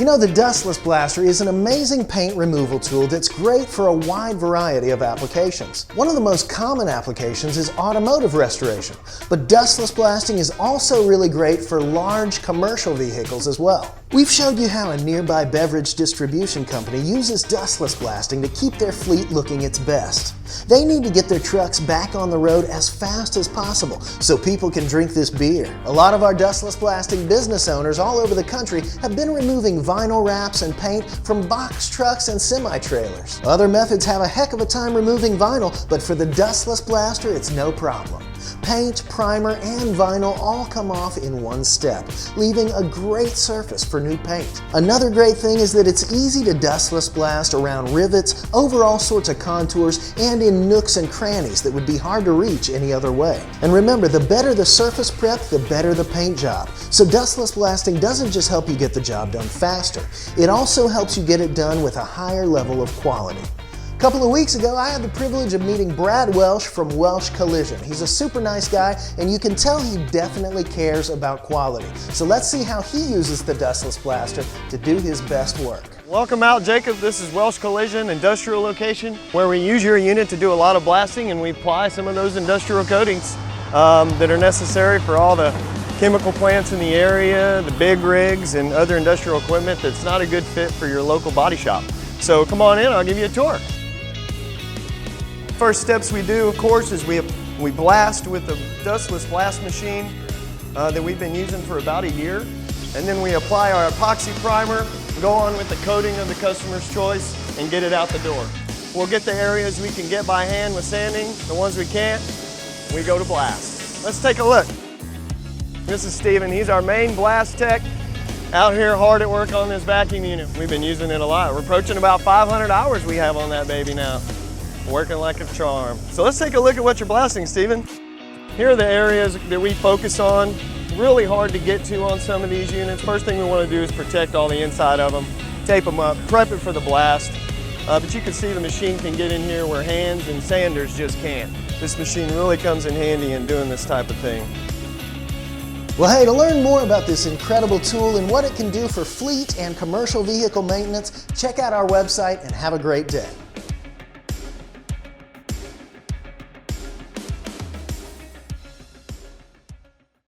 You know, the Dustless Blaster is an amazing paint removal tool that's great for a wide variety of applications. One of the most common applications is automotive restoration, but Dustless Blasting is also really great for large commercial vehicles as well. We've showed you how a nearby beverage distribution company uses Dustless Blasting to keep their fleet looking its best. They need to get their trucks back on the road as fast as possible so people can drink this beer. A lot of our Dustless Blasting business owners all over the country have been removing vinyl wraps and paint from box trucks and semi-trailers. Other methods have a heck of a time removing vinyl, but for the Dustless Blaster, it's no problem. Paint, primer, and vinyl all come off in one step, leaving a great surface for new paint. Another great thing is that it's easy to dustless blast around rivets, over all sorts of contours, and in nooks and crannies that would be hard to reach any other way. And remember, the better the surface prep, the better the paint job. So Dustless Blasting doesn't just help you get the job done faster, it also helps you get it done with a higher level of quality. A couple of weeks ago, I had the privilege of meeting Brad Welsh from Welsh Collision. He's a super nice guy, and you can tell he definitely cares about quality. So let's see how he uses the Dustless Blaster to do his best work. Welcome out, Jacob. This is Welsh Collision industrial location, where we use your unit to do a lot of blasting, and we apply some of those industrial coatings that are necessary for all the chemical plants in the area, the big rigs, and other industrial equipment that's not a good fit for your local body shop. So come on in, I'll give you a tour. First steps we do, of course, is we blast with the Dustless Blast machine that we've been using for about a year. And then we apply our epoxy primer, go on with the coating of the customer's choice, and get it out the door. We'll get the areas we can get by hand with sanding. The ones we can't, we go to blast. Let's take a look. This is Steven. He's our main blast tech out here hard at work on this vacuum unit. We've been using it a lot. We're approaching about 500 hours we have on that baby now. Working like a charm. So let's take a look at what you're blasting, Steven. Here are the areas that we focus on. Really hard to get to on some of these units. First thing we want to do is protect all the inside of them, tape them up, prep it for the blast. But you can see the machine can get in here where hands and sanders just can't. This machine really comes in handy in doing this type of thing. Well, hey, to learn more about this incredible tool and what it can do for fleet and commercial vehicle maintenance, check out our website and have a great day.